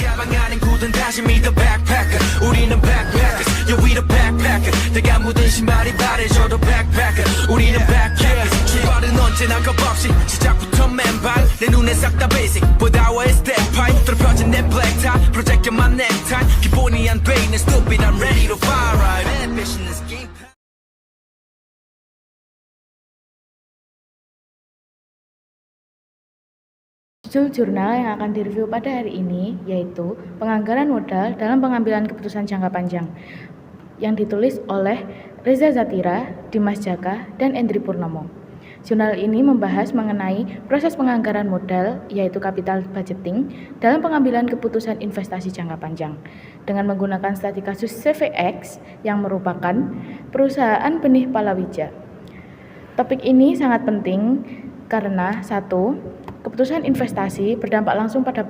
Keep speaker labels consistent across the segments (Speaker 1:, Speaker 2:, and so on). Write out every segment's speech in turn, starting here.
Speaker 1: 가방 안엔 굳은 다짐이 the backpacker 우리는 backpackers yeah we the backpacker 내가 묻은 신발이 바래져도 backpacker 우리는 backpackers 출발은 언제나 겁없이 시작부터 맨발 내 눈에 싹 다 basic 보다와의 step pipe 뚫어펴진 내 black tie 프로젝트만 necktie 기본이 안 돼 있는 stupid I'm ready to fire right ambition is game.
Speaker 2: Judul jurnal yang akan direview pada hari ini yaitu Penganggaran Modal dalam Pengambilan Keputusan Jangka Panjang yang ditulis oleh Reza Zatira, Dimas Jaka, dan Endri Purnomo. Jurnal ini membahas mengenai proses penganggaran modal yaitu capital budgeting dalam pengambilan keputusan investasi jangka panjang dengan menggunakan studi kasus CVX yang merupakan perusahaan benih palawija. Topik ini sangat penting karena satu, keputusan investasi berdampak langsung pada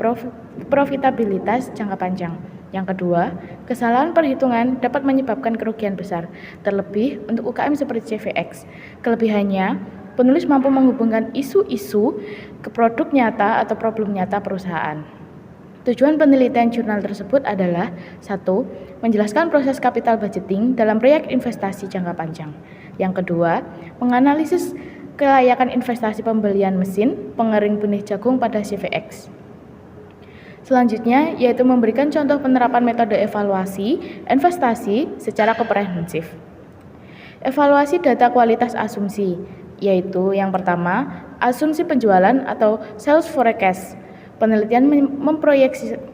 Speaker 2: profitabilitas jangka panjang. Yang kedua, kesalahan perhitungan dapat menyebabkan kerugian besar, terlebih untuk UKM seperti CVX. Kelebihannya, penulis mampu menghubungkan isu-isu ke produk nyata atau problem nyata perusahaan. Tujuan penelitian jurnal tersebut adalah 1. Menjelaskan proses capital budgeting dalam proyek investasi jangka panjang. Yang kedua, menganalisis kelayakan investasi pembelian mesin pengering benih jagung pada CVX. Selanjutnya yaitu memberikan contoh penerapan metode evaluasi investasi secara komprehensif. Evaluasi data kualitas asumsi, yaitu yang pertama, asumsi penjualan atau sales forecast. Penelitian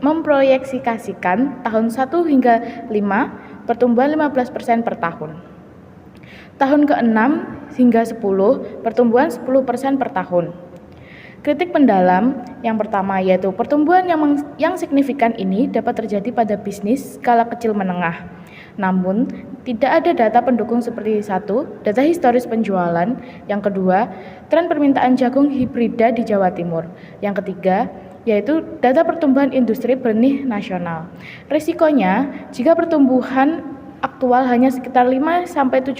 Speaker 2: memproyeksikan tahun 1 hingga 5 pertumbuhan 15% per tahun. Tahun ke-6 hingga 10, pertumbuhan 10% per tahun. Kritik pendalam yang pertama yaitu pertumbuhan yang signifikan ini dapat terjadi pada bisnis skala kecil menengah. Namun, tidak ada data pendukung seperti 1. Data historis penjualan. Yang kedua, tren permintaan jagung hibrida di Jawa Timur. Yang ketiga, yaitu data pertumbuhan industri benih nasional. Risikonya, jika pertumbuhan aktual hanya sekitar 5-7%,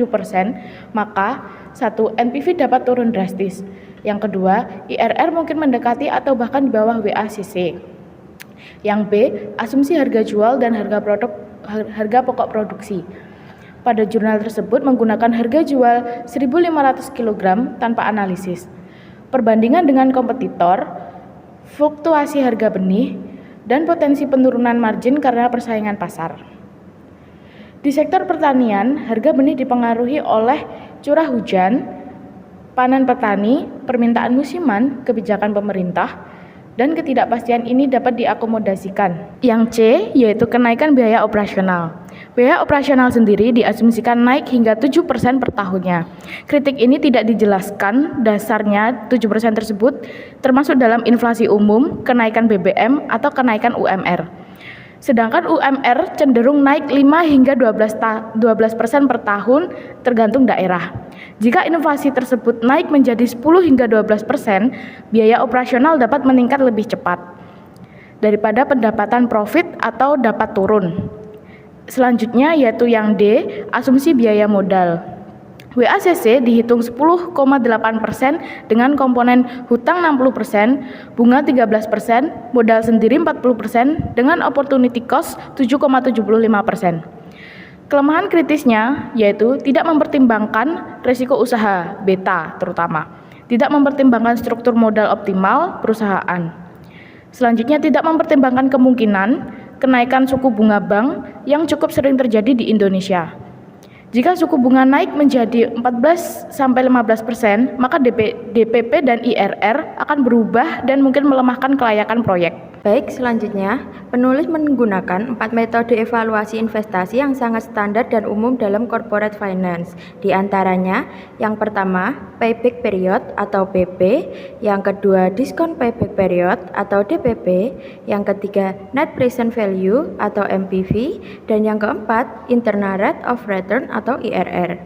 Speaker 2: maka 1. NPV dapat turun drastis. Yang kedua, IRR mungkin mendekati atau bahkan di bawah WACC. Yang B, asumsi harga jual dan harga pokok produksi. Pada jurnal tersebut menggunakan harga jual 1.500 kg tanpa analisis. Perbandingan dengan kompetitor, fluktuasi harga benih, dan potensi penurunan margin karena persaingan pasar. Di sektor pertanian, harga benih dipengaruhi oleh curah hujan, panen petani, permintaan musiman, kebijakan pemerintah, dan ketidakpastian ini dapat diakomodasikan. Yang C, yaitu kenaikan biaya operasional. Biaya operasional sendiri diasumsikan naik hingga 7% per tahunnya. Kritik ini tidak dijelaskan dasarnya 7% tersebut termasuk dalam inflasi umum, kenaikan BBM, atau kenaikan UMR. Sedangkan UMR cenderung naik 5 hingga 12% per tahun tergantung daerah. Jika inflasi tersebut naik menjadi 10 hingga 12%, biaya operasional dapat meningkat lebih cepat daripada pendapatan profit atau dapat turun. Selanjutnya yaitu yang D, asumsi biaya modal. WACC dihitung 10,8% dengan komponen hutang 60%, bunga 13%, modal sendiri 40% dengan opportunity cost 7,75%. Kelemahan kritisnya yaitu tidak mempertimbangkan risiko usaha, beta terutama, tidak mempertimbangkan struktur modal optimal perusahaan. Selanjutnya tidak mempertimbangkan kemungkinan kenaikan suku bunga bank yang cukup sering terjadi di Indonesia. Jika suku bunga naik menjadi 14-15%, maka DPP dan IRR akan berubah dan mungkin melemahkan kelayakan proyek.
Speaker 3: Baik, selanjutnya, penulis menggunakan 4 metode evaluasi investasi yang sangat standar dan umum dalam corporate finance. Di antaranya, yang pertama, payback period atau PP, yang kedua, discount payback period atau DPP, yang ketiga, net present value atau NPV, dan yang keempat, internal rate of return atau IRR.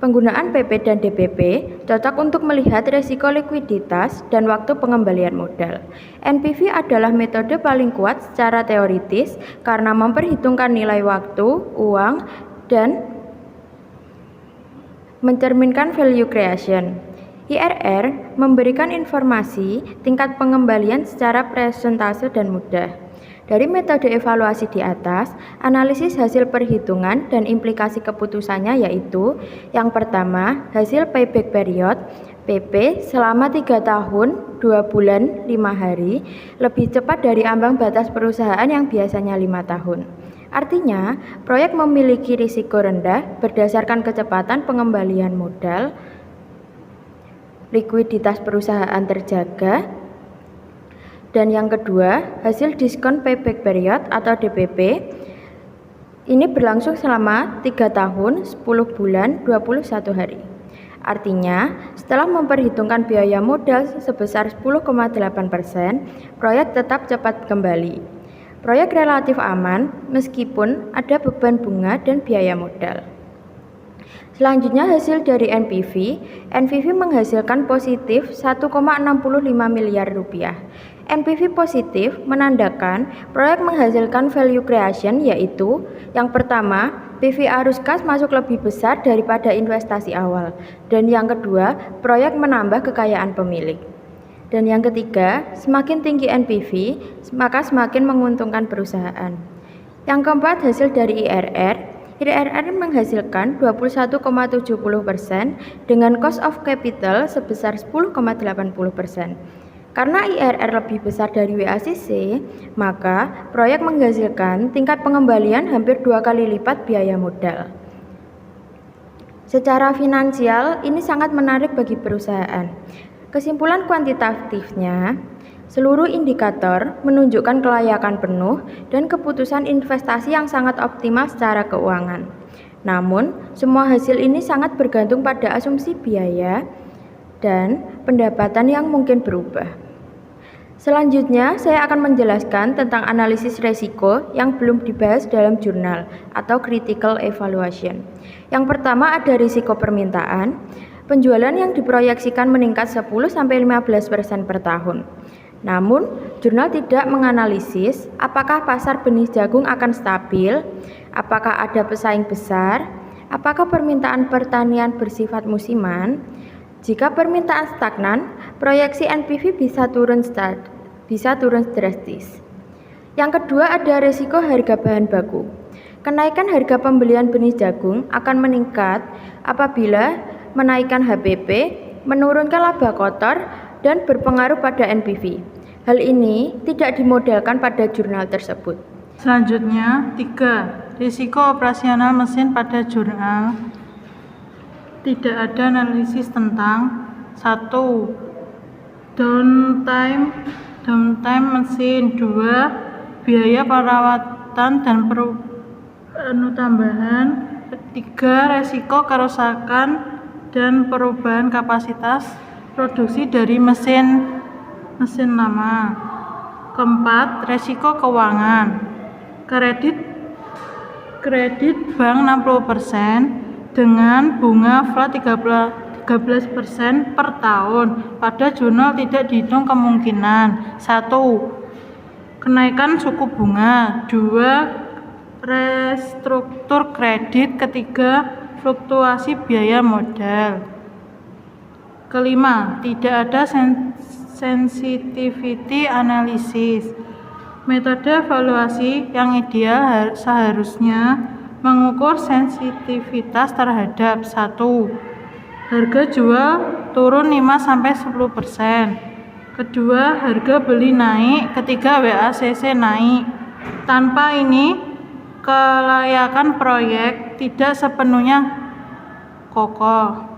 Speaker 3: Penggunaan PP dan DPP cocok untuk melihat risiko likuiditas dan waktu pengembalian modal. NPV adalah metode paling kuat secara teoritis karena memperhitungkan nilai waktu, uang, dan mencerminkan value creation. IRR memberikan informasi tingkat pengembalian secara presentase dan mudah. Dari metode evaluasi di atas, analisis hasil perhitungan dan implikasi keputusannya yaitu yang pertama, hasil payback period PP selama 3 tahun, 2 bulan, 5 hari lebih cepat dari ambang batas perusahaan yang biasanya 5 tahun. Artinya, proyek memiliki risiko rendah berdasarkan kecepatan pengembalian modal, likuiditas perusahaan terjaga, dan yang kedua, hasil diskon payback period atau DPP ini berlangsung selama 3 tahun, 10 bulan, 21 hari. Artinya, setelah memperhitungkan biaya modal sebesar 10,8%, proyek tetap cepat kembali. Proyek relatif aman meskipun ada beban bunga dan biaya modal. Selanjutnya hasil dari NPV. NPV menghasilkan positif 1,65 miliar rupiah. NPV positif menandakan proyek menghasilkan value creation yaitu yang pertama, PV arus kas masuk lebih besar daripada investasi awal. Dan yang kedua, proyek menambah kekayaan pemilik. Dan yang ketiga, semakin tinggi NPV, maka semakin menguntungkan perusahaan. Yang keempat, hasil dari IRR. IRR menghasilkan 21,70% dengan cost of capital sebesar 10,80%. Karena IRR lebih besar dari WACC, maka proyek menghasilkan tingkat pengembalian hampir 2 kali lipat biaya modal. Secara finansial, ini sangat menarik bagi perusahaan. Kesimpulan kuantitatifnya, seluruh indikator menunjukkan kelayakan penuh dan keputusan investasi yang sangat optimal secara keuangan. Namun, semua hasil ini sangat bergantung pada asumsi biaya dan pendapatan yang mungkin berubah. Selanjutnya, saya akan menjelaskan tentang analisis resiko yang belum dibahas dalam jurnal atau critical evaluation. Yang pertama ada risiko permintaan. Penjualan yang diproyeksikan meningkat 10-15% per tahun. Namun, jurnal tidak menganalisis apakah pasar benih jagung akan stabil, apakah ada pesaing besar, apakah permintaan pertanian bersifat musiman. Jika permintaan stagnan, proyeksi NPV bisa turun drastis. Yang kedua ada risiko harga bahan baku. Kenaikan harga pembelian benih jagung akan meningkat apabila menaikkan HPP, menurunkan laba kotor, dan berpengaruh pada NPV. Hal ini tidak dimodelkan pada jurnal tersebut.
Speaker 4: Selanjutnya, 3. Risiko operasional mesin pada jurnal. Tidak ada analisis tentang 1. Downtime mesin. 2. Biaya perawatan dan tambahan. 3. Risiko kerusakan dan perubahan kapasitas produksi dari mesin lama. 4. Risiko keuangan. Kredit bank 60% dengan bunga flat 13% per tahun. Pada jurnal tidak dihitung kemungkinan 1. Kenaikan suku bunga. 2. Restruktur kredit. 3. Fluktuasi biaya modal. Kelima, tidak ada sensitivity analysis. Metode evaluasi yang ideal seharusnya mengukur sensitivitas terhadap 1. Harga jual turun 5-10%. Kedua, harga beli naik. Ketiga, WACC naik. Tanpa ini, kelayakan proyek tidak sepenuhnya kokoh.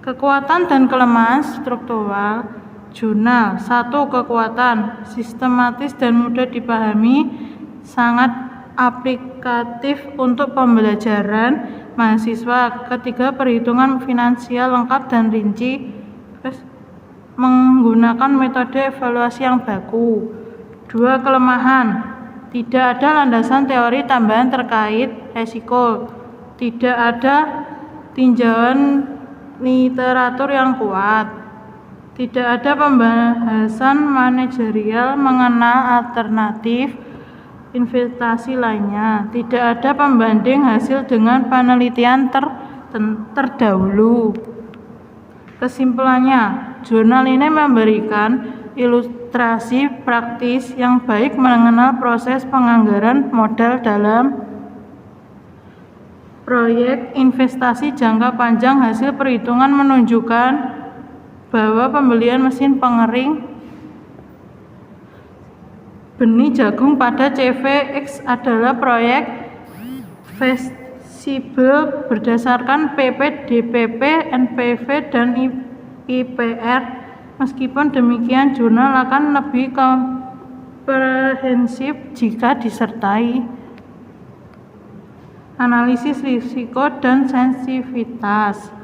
Speaker 4: Kekuatan dan kelemahan struktural jurnal. 1. Kekuatan sistematis dan mudah dipahami, sangat aplikatif untuk pembelajaran mahasiswa. Ketiga, perhitungan finansial lengkap dan rinci, menggunakan metode evaluasi yang baku. 2. Kelemahan, tidak ada landasan teori tambahan terkait risiko, tidak ada tinjauan literatur yang kuat, tidak ada pembahasan manajerial mengenal alternatif investasi lainnya, tidak ada pembanding hasil dengan penelitian terdahulu. Kesimpulannya, jurnal ini memberikan ilustrasi ilustrasi praktis yang baik mengenal proses penganggaran modal dalam proyek investasi jangka panjang. Hasil perhitungan menunjukkan bahwa pembelian mesin pengering benih jagung pada CVX adalah proyek feasible berdasarkan PP, DPP, NPV, dan IPR. Meskipun demikian, jurnal akan lebih komprehensif jika disertai analisis risiko dan sensitivitas.